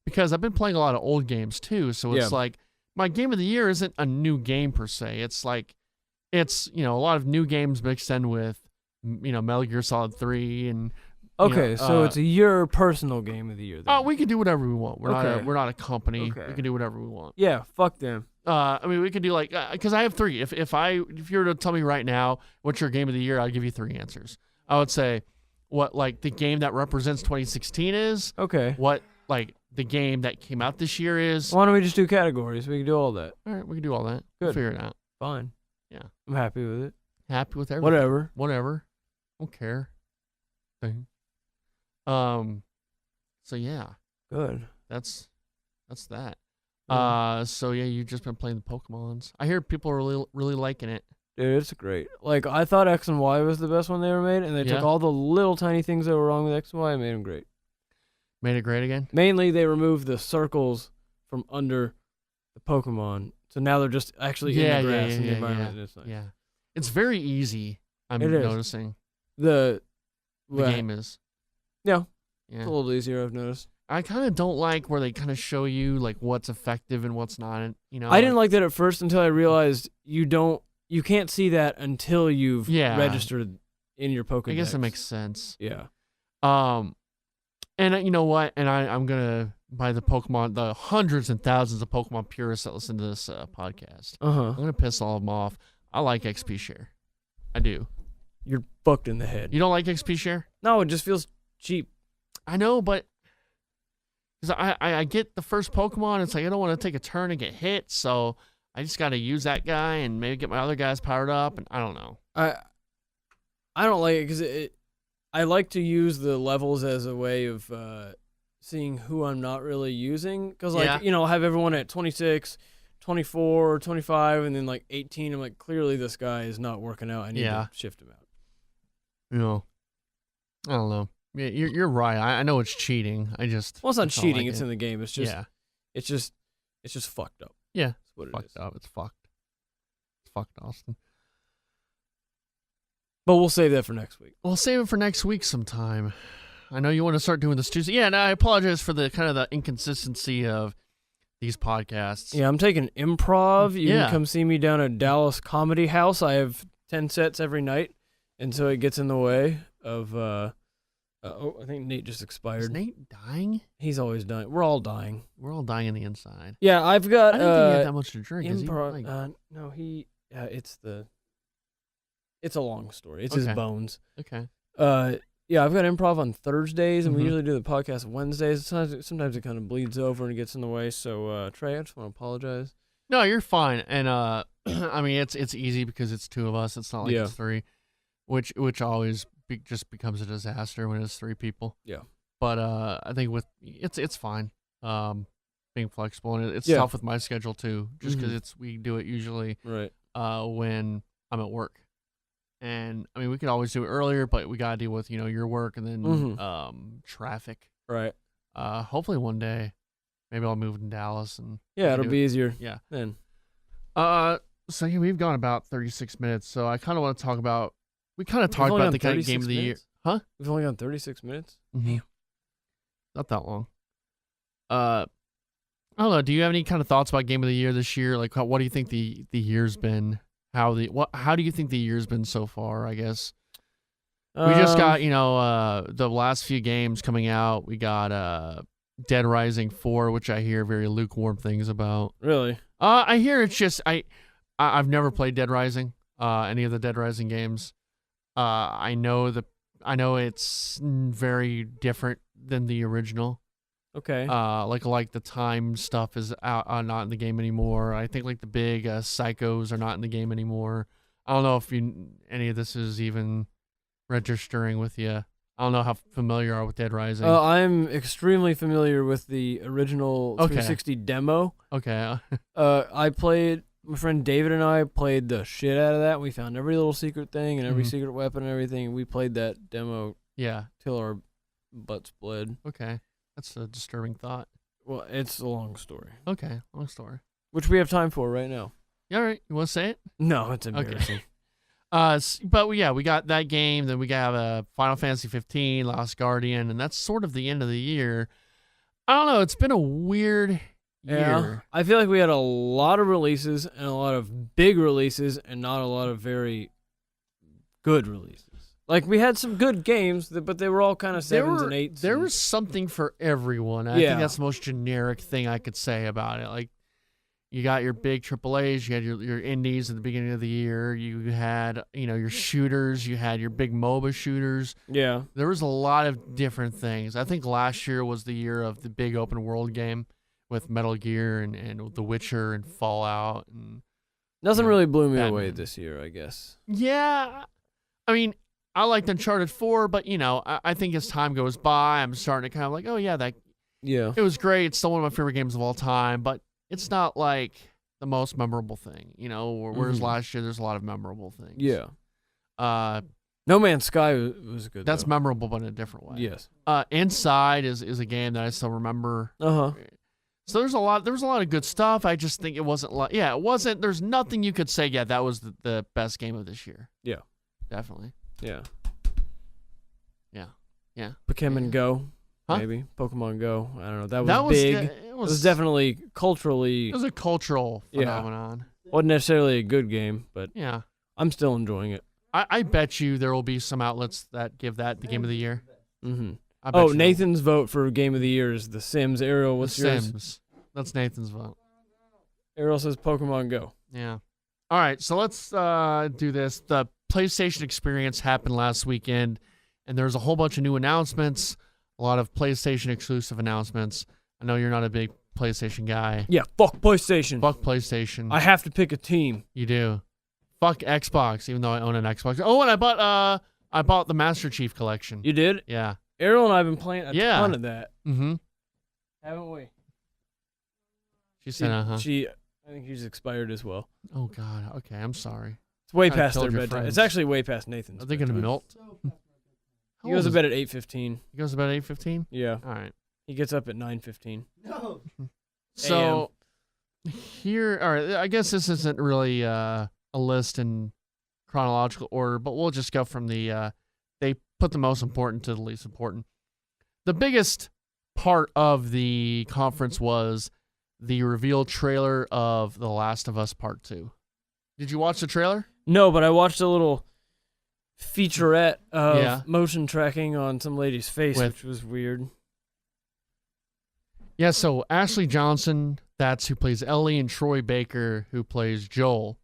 because I've been playing a lot of old games too. So it's like my Game of the Year isn't a new game per se. It's like it's a lot of new games mixed in with Metal Gear Solid 3 and Okay, so it's your personal game of the year. Then. oh, we can do whatever we want. We're Okay. not a company. Okay. We can do whatever we want. Yeah, fuck them. I mean, we could do like because I have 3. If you were to tell me right now what's your game of the year, I'd give you 3 answers. I would say what like the game that represents 2016 is. Okay. What like the game that came out this year is. Why don't we just do categories? We can do all that. All right, we can do all that. Good. We'll figure it out. Fine. Yeah. I'm happy with it. Happy with everything. Whatever. Don't care. Thing. So yeah, Good. that's that. Yeah. So yeah, you've just been playing the Pokemons. I hear people are really liking it. Dude, it's great. Like, I thought X and Y was the best one they ever made, and they took Yeah. all the little tiny things that were wrong with X and Y and made them great. Made it great again. Mainly, they removed the circles from under the Pokemon, so now they're just actually in the grass in the environment. And it's nice. Yeah, it's very easy. I'm It is. noticing The game is. Yeah. Yeah. It's a little easier, I've noticed. I kind of don't like where they kind of show you like what's effective and what's not. And, I didn't like that at first until I realized you can't see that until you've Yeah. registered in your Pokédex. I guess that makes sense. Yeah. And you know what? And I'm gonna buy the hundreds and thousands of Pokemon purists that listen to this podcast. Uh-huh. I'm gonna piss all of them off. I like XP share. I do. You're fucked in the head. You don't like XP share? No, it just feels cheap. I know, but because I get the first Pokemon, it's like I don't want to take a turn and get hit, so I just got to use that guy and maybe get my other guys powered up, and I don't know. I don't like it because I like to use the levels as a way of seeing who I'm not really using. Because, I'll have everyone at 26, 24, 25, and then, 18. I'm like, clearly this guy is not working out. I need to shift him out. You know, I don't know. Yeah, you're right. I know it's cheating. Well, it's not don't cheating. like It's it. in the game. It's just, Yeah. it's just fucked up. Yeah. That's what it is. Fucked up. It's fucked. It's fucked, Austin. But we'll save that for next week. We'll save it for next week sometime. I know you want to start doing this Tuesday. Yeah, and I apologize for the kind of the inconsistency of these podcasts. Yeah, I'm taking improv. You Yeah. can come see me down at Dallas Comedy House. I have 10 sets every night. and so it gets in the way of. I think Nate just Is expired. Nate dying? He's always dying. We're all dying. We're all dying on the inside. Yeah, I've got. I didn't think he had that much to drink. Is he, Improv. like- No, he. It's a long story. It's his Okay. bones. okay. Yeah, I've got improv on Thursdays, and we Mhm. usually do the podcast Wednesdays. Sometimes it kind of bleeds over and gets in the way. So Trey, I just want to apologize. No, you're fine. And I mean, it's easy because it's two of us. It's not like Yeah. it's three, which always just becomes a disaster when it's three people. Yeah. But I think with it's fine. Being flexible, and it's Yeah. tough with my schedule too, just because Mhm. we do it usually Right. when I'm at work. And I mean, we could always do it earlier, but we gotta deal with your work and then Mhm. traffic. Right. Hopefully one day, maybe I'll move to Dallas and Yeah, can it'll do be easier. Yeah. Then. So yeah, we've gone about 36 minutes. So I kind of want to talk about. We kind of We've talked only about gone the kind of 36 game of the year, minutes? huh? We've only gone 36 minutes. Mm-hmm. Not that long. I don't know. Do you have any kind of thoughts about game of the year this year? Like, what do you think the year's been? How do you think the year's been so far? I guess we just got the last few games coming out. We got Dead Rising 4, which I hear very lukewarm things about. Really. I hear it's just I've never played Dead Rising, any of the Dead Rising games. I know it's very different than the original. Okay. Like the time stuff is out, not in the game anymore. I think like the big psychos are not in the game anymore. I don't know if any of this is even registering with you. I don't know how familiar you are with Dead Rising. I'm extremely familiar with the original Okay. 360 demo. Okay. My friend David and I played the shit out of that. We found every little secret thing and every Mhm. secret weapon and everything. We played that demo Yeah. till our butts bled. Okay. That's a disturbing thought. Well, it's a long story, Okay. Long story. which we have time for right now. Yeah, all right. You want to say it? No, it's embarrassing. But yeah, we got that game. Then we got Final Fantasy 15, Last Guardian, and that's sort of the end of the year. I don't know. It's been a weird Yeah, year. I feel like we had a lot of releases and a lot of big releases and not a lot of very good releases. Like, we had some good games, but they were all kind of sevens and eights. There and- was something for everyone. I Yeah. think that's the most generic thing I could say about it. Like, you got your big AAAs, you had your indies at the beginning of the year, you had your shooters, you had your big MOBA shooters. Yeah. There was a lot of different things. I think last year was the year of the big open world game with Metal Gear and The Witcher and Fallout and Nothing Yeah, really blew me away Batman. this year, I guess. yeah. I mean, I liked Uncharted 4, but I think as time goes by, I'm starting to kind of like, oh yeah, Yeah. it was great. It's still one of my favorite games of all time, but it's not like the most memorable thing, whereas Mhm. last year there's a lot of memorable things. Yeah. Uh, No Man's Sky was good. that's though. memorable, but in a different way. Yes. Inside is a game that I still remember. Uh huh. So there was a lot of good stuff. I just think it wasn't there's nothing you could say, yeah, that was the best game of this year. Yeah. Definitely. Yeah. Yeah. Pokemon Go. Huh? Maybe Pokemon Go. I don't know. That was That was big. It It was definitely culturally it was a cultural Yeah. phenomenon. wasn't necessarily a good game, but Yeah. I'm still enjoying it. I bet you there will be some outlets that give that the game of the year. Mm-hmm. I bet Oh, you Nathan's vote for Game of the Year is The Sims. Ariel, The what's yours? Sims. That's Nathan's vote. Ariel says Pokemon Go. Yeah. All right, so let's do this. The PlayStation Experience happened last weekend, and there's a whole bunch of new announcements, a lot of PlayStation exclusive announcements. I know you're not a big PlayStation guy. Yeah, fuck PlayStation. Fuck PlayStation. I have to pick a team. You do. Fuck Xbox, even though I own an Xbox. Oh, and I bought the Master Chief Collection. You did? Yeah. Ariel and I have been playing a Yeah. ton of that, Mm-hmm. haven't we? She said, uh-huh. I think she's expired as well. Oh, God. Okay, I'm sorry. It's way I past killed their your bedtime. friends. It's actually way past Nathan's. Are they going to bedtime. melt? He goes to bed at 8:15. He goes to bed at 8:15? Yeah, All right. he gets up at 9:15. No. So here, all right, I guess this isn't really a list in chronological order, but we'll just go from the they put the most important to the least important. The biggest part of the conference was the reveal trailer of The Last of Us Part 2. Did you watch the trailer? No, but I watched a little featurette of Yeah. motion tracking on some lady's face, With- which was weird. Yeah, so Ashley Johnson, that's who plays Ellie, and Troy Baker, who plays Joel.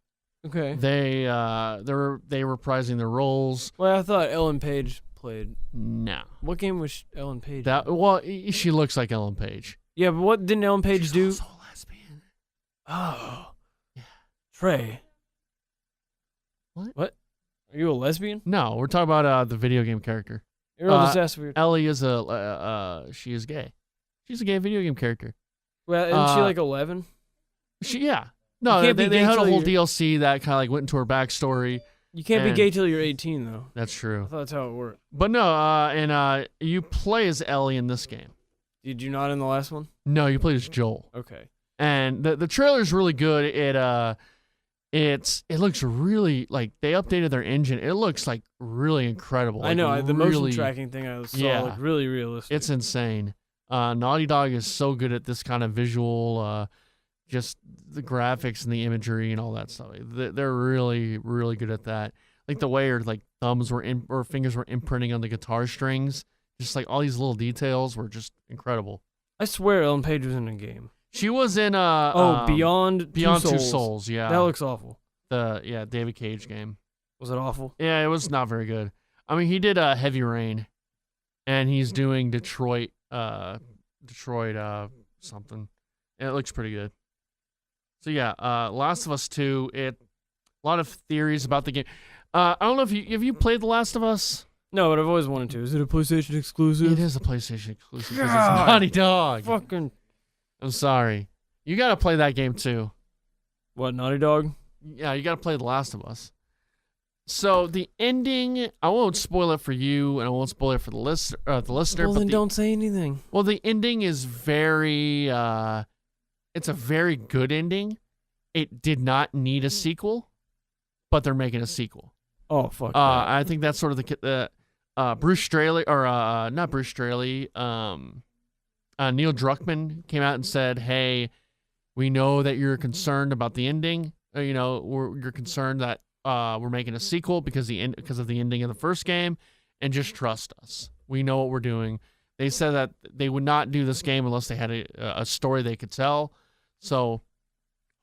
Okay. They reprising their roles. Well, I thought Ellen Page played. No. What game was Ellen Page? She looks like Ellen Page. Yeah, but what didn't Ellen Page She's do? also a lesbian. Oh. Yeah. Trey. What? Are you a lesbian? No, we're talking about the video game character. Earl just asked weird. Ellie is she is gay. She's a gay video game character. Well, isn't she like 11? Yeah. No, You can't they be gay had a till whole you're- DLC that kind of like went into her backstory. You can't be And- gay till you're 18, though. That's I true. thought that's how it worked. But no, and you play as Ellie in this game. Did you not in the last one? No, you play as Joel. Okay. And the trailer's really good. It looks really like they updated their engine. It looks like really incredible. I know. Like, The motion really- tracking thing I saw Yeah. looked really realistic. It's insane. Naughty Dog is so good at this kind of visual, just the graphics and the imagery and all that stuff. They're really, really good at that. Like the way her like thumbs were or fingers were imprinting on the guitar strings. Just like all these little details were just incredible. I swear Ellen Page was in a game. She was in Beyond Two Souls. Yeah, That looks awful. the David Cage game. Was it awful? Yeah, it was not very good. I mean, he did Heavy Rain, and he's doing Detroit something. And it looks pretty good. So yeah, Last of Us 2. A lot of theories about the game. I don't know if you played The Last of Us. No, but I've always wanted to. Is it a PlayStation exclusive? It is a PlayStation exclusive because God. it's Naughty Dog. Fucking I'm sorry. You gotta play that game too. what? Naughty Dog? Yeah, you gotta play The Last of Us. So the ending, I won't spoil it for you, and I won't spoil it for the listener. Well, But then don't say anything. well, the ending is very. It's a very good ending. It did not need a sequel, but they're making a sequel. Oh fuck. that. I think that's sort of the Bruce Straley, or not Bruce Straley. Neil Druckmann came out and said, "Hey, we know that you're concerned about the ending. You're concerned that we're making a sequel because of the ending of the first game, and just trust us. We know what we're doing." They said that they would not do this game unless they had a story they could tell. So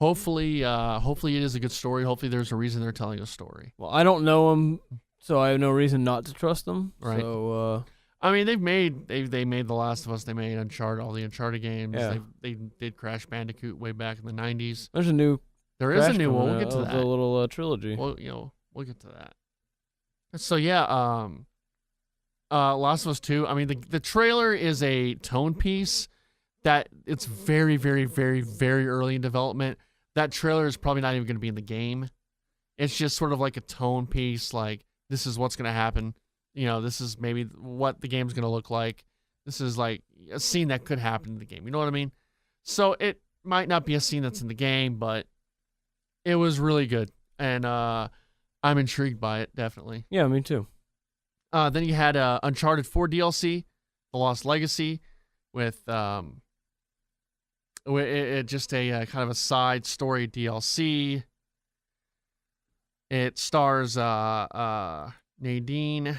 hopefully it is a good story. Hopefully there's a reason they're telling a story. Well, I don't know them, so I have no reason not to trust them. Right. So I mean, they made The Last of Us. They made Uncharted, all the Uncharted games. Yeah. They did Crash Bandicoot way back in the 90s. there's a new. There is a Crash new one. coming We'll get to out of that. The little trilogy. Well, we'll get to that. So yeah, Last of Us 2. I mean, the trailer is a tone piece that it's very, very, very, very early in development. That trailer is probably not even going to be in the game. It's just sort of like a tone piece, like this is what's going to happen. This is maybe what the game's going to look like. This is like a scene that could happen in the game. You know what I mean? So it might not be a scene that's in the game, but it was really good. And I'm intrigued by it, definitely. Yeah, me too. Then you had Uncharted 4 DLC, The Lost Legacy, with just a kind of a side story DLC. It stars Nadine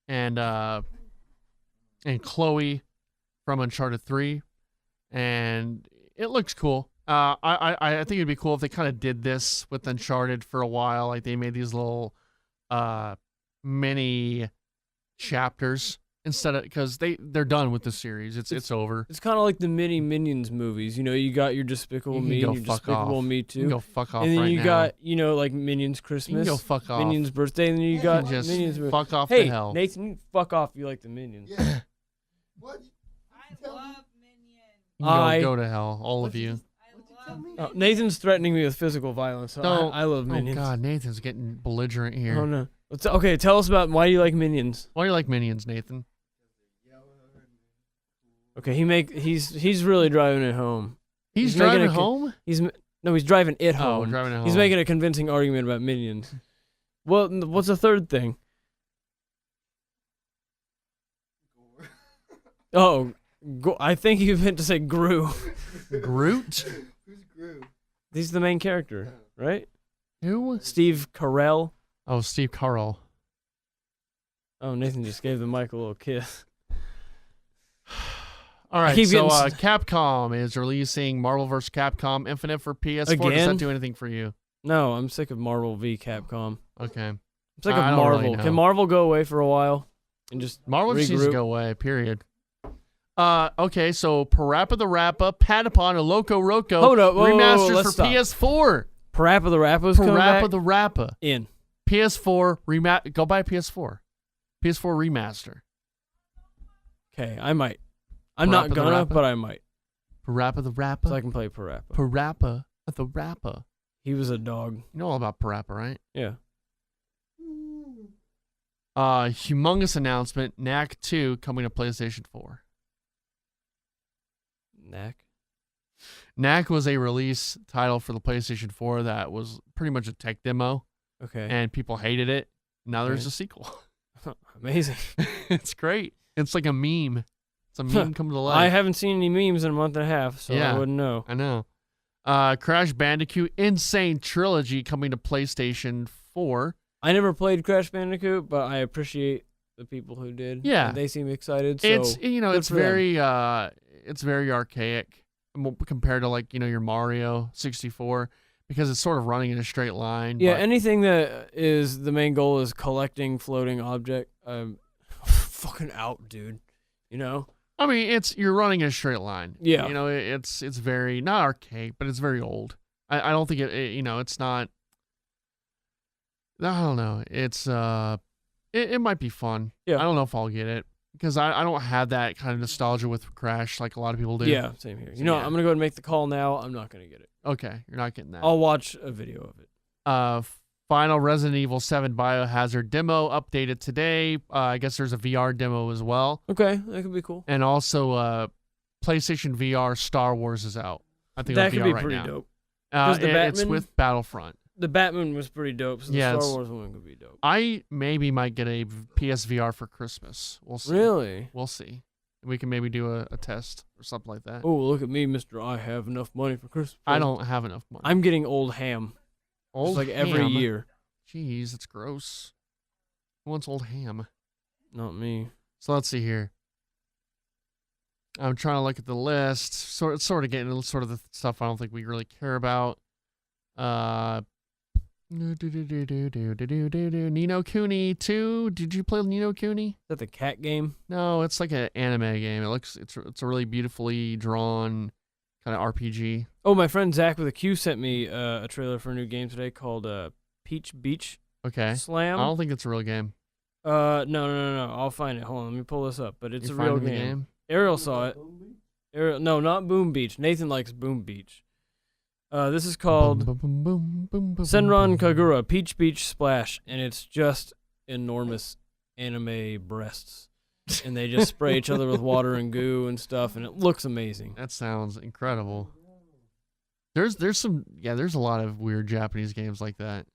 and Chloe from Uncharted 3, and it looks cool. I think it'd be cool if they kind of did this with Uncharted for a while, like they made these little mini chapters instead of, because they're done with the series. It's over. It's kind of like the mini Minions movies. You got your Despicable You can Me go and your fuck Despicable off. Me You too. can go fuck off And then right you now. got, like Minions You can Christmas, go fuck off. Minions Birthday, and then you You got can just Minions. fuck off Hey, to hell. Nathan, you fuck off. You like the Minions. Yeah. What? I love Minions. You can go to hell, all of you. I love Oh, Nathan's threatening me with physical violence. So Don't- I love Minions. Oh God, Nathan's getting belligerent here. Oh no. Okay, tell us about why you like Minions. Why do you like Minions, Nathan? Okay, he's really driving it home. He's He's making driving a- home. He's driving it home. Oh, driving it home. He's making a convincing argument about Minions. Well, what's the third thing? Oh, I think you meant to say Gru. Groot. Who's Gru? He's the main character, right? Who? Steve Carell. Oh, Steve Carell. Oh, Nathan just gave the mic a little kiss. All right, keep so getting Capcom is releasing Marvel vs. Capcom Infinite for PS4. Does Again? that do anything for you? No, I'm sick of Marvel v. Capcom. Okay. I'm sick of I don't really Marvel. know. Can Marvel go away for a while and just Marvel just needs to regroup? go away, period. Okay, so Parappa the Rappa, Patapon, and Loco Roco Hold up, whoa, remasters let's for stop. PS4. Parappa the Rappa's coming back? Parappa the Rappa. In. PS4 go buy a PS4. PS4 remaster. Okay, I might. I'm not Parappa the gonna, Rappa? but I might. Parappa the Rappa. So I can play Parappa. Parappa the Rappa. He was a dog. You know all about Parappa, right? Yeah. Humongous announcement. Knack 2 coming to PlayStation 4. Knack. Knack was a release title for the PlayStation 4 that was pretty much a tech demo, Okay. and people hated it. Now there's Right. a sequel. Amazing. It's great. It's like a meme. It's a meme come to life. I haven't seen any memes in a month and a half, so Yeah. I wouldn't know. I know. Crash Bandicoot Insane Trilogy coming to PlayStation 4. I never played Crash Bandicoot, but I appreciate the people who did. Yeah. And they seem excited. So It's good it's for them. very archaic compared to like your Mario 64 because it's sort of running in a straight line. Yeah, but anything that is the main goal is collecting floating object. I'm fucking out, dude. You know? I mean, you're running in a straight line. Yeah. It's very not archaic, but it's very old. I don't think it's not. I don't know. It's it might be fun. Yeah. I don't know if I'll get it because I don't have that kind of nostalgia with Crash like a lot of people do. Yeah, same here. So, You know, yeah. I'm gonna go ahead and make the call now. I'm not gonna get it. Okay, you're not getting that. I'll watch a video of it. Final Resident Evil 7 Biohazard demo updated today. I guess there's a VR demo as well, Okay, that could be cool. and also PlayStation VR Star Wars is out. I think That on could VR be right pretty now. dope. It's the Batman- with Battlefront. The Batman was pretty dope, so the Yeah, Star it's- Wars one could be dope. I maybe might get a PSVR for Christmas. We'll see. Really? We'll see. We can maybe do a test or something like that. Oh, look at me, Mister. I have enough money for Christmas. I don't have enough money. I'm getting old ham. old Just like every ham? year. Jeez, that's gross. Who wants old ham? Not me. So let's see here. I'm trying to look at the list. Sort of getting into sort of the stuff I don't think we really care about. Nino Kuni 2. Did you play Nino Kuni? Is that the cat game? No, it's like an anime game. It's a really beautifully drawn kind of RPG. Oh, my friend Zach with a Q sent me a trailer for a new game today called Peach Beach Okay. Slam. I don't think it's a real game. No. I'll find it. Hold on, let me pull this up. But it's You're a real finding the game. Ariel saw it. Ariel, no, not Boom Beach. Nathan likes Boom Beach. This is called Senran Kagura Peach Beach Splash, and it's just enormous anime breasts, and they just spray each other with water and goo and stuff, and it looks amazing. That sounds incredible. There's a lot of weird Japanese games like that.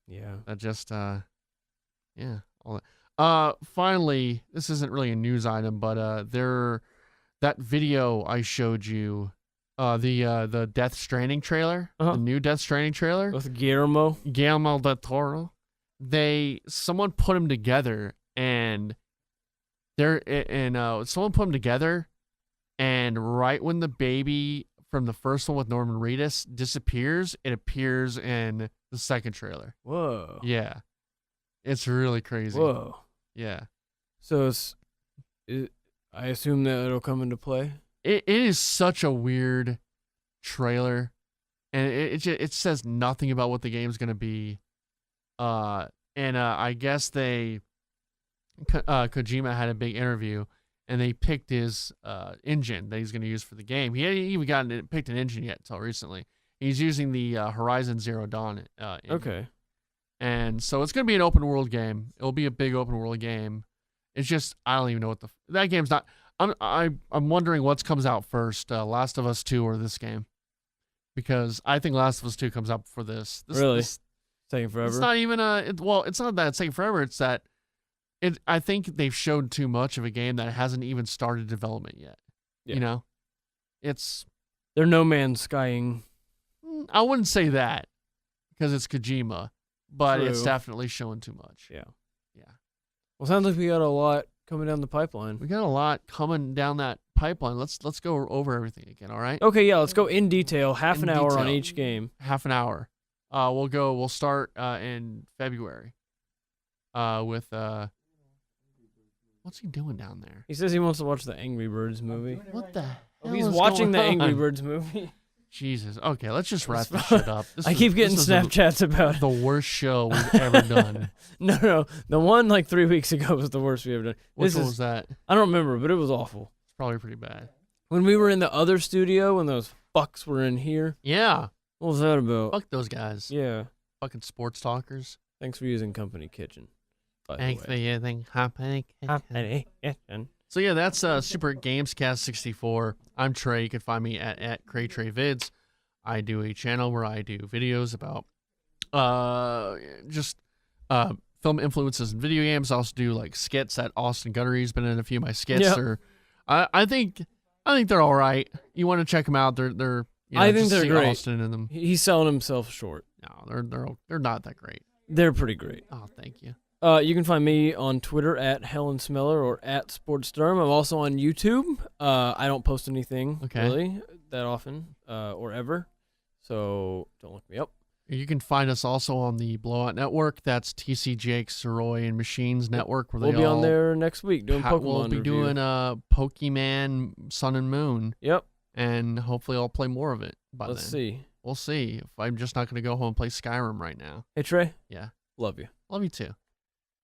Yeah. That just all that. Finally, this isn't really a news item, but that video I showed you, the Death Stranding trailer, the new Death Stranding trailer With Guillermo. Guillermo del Toro, someone put them together, and someone put them together, and right when the baby from the first one with Norman Reedus disappears, it appears in the second trailer. Whoa. Yeah, it's really crazy. Whoa. Yeah, So I assume that it'll come into play. it is such a weird trailer, and it says nothing about what the game's gonna be. I guess Kojima had a big interview, and they picked his engine that he's gonna use for the game. He hadn't even picked an engine yet until recently. He's using the Horizon Zero Dawn engine. Okay. And so it's gonna be an open world game. It'll be a big open world game. It's just I don't even know what that game's not. I'm wondering what comes out first, Last of Us 2 or this game, because I think Last of Us 2 comes out before this. Really? This, Taking forever. it's not even it's not that it's taking forever. It's that I think they've showed too much of a game that hasn't even started development yet. Yeah. You know, it's They're No Man's Skying. I wouldn't say that because it's Kojima, but it's True. definitely showing too much. Yeah. Well, sounds like we got a lot coming down the pipeline. We got a lot coming down that pipeline. Let's go over everything again, all right? Okay, yeah, let's go in detail. Half In an hour on detail. each game. Half an hour. We'll start in February. With what's he doing down there? He says he wants to watch the Angry Birds movie. What the hell Oh, he's is watching the going Angry on? Birds movie. Jesus. Okay, let's just wrap this shit up. I keep getting Snapchats about it. the worst show we've ever done. No. The one like 3 weeks ago was the worst we ever done. Which This one is- was that? I don't remember, but it was awful. It's probably pretty bad. When we were in the other studio, when those fucks were in here, Yeah. what was that about? Fuck those guys. Yeah. Fucking sports talkers. Thanks for using Company Kitchen. By Thanks the for way. using Company Kitchen. Company Kitchen. So yeah, that's Super GamesCast 64. I'm Trey. You can find me at CrayTreyVids. I do a channel where I do videos about just film influences in video games. I also do like skits that Austin Guttery's been in a few of my skits. Yep. I think they're all right. You want to check them out? They're I think just they're see great. Austin in them. He's selling himself short. No, they're not that great. They're pretty great. Oh, thank you. You can find me on Twitter at Helen Smeller or at SportsStorm. I'm also on YouTube. I don't post anything really that often or ever, so don't look me up. You can find us also on the Blowout Network. That's TC Jake, Soroy, and Machines Network. Where We'll they be all on there next week doing Pokemon We'll be review. doing Pokemon Sun and Moon, Yep. and hopefully I'll play more of it by Let's then. see. We'll see. If I'm just not going to go home and play Skyrim right now. Hey Trey. Yeah. Love you. Love you too.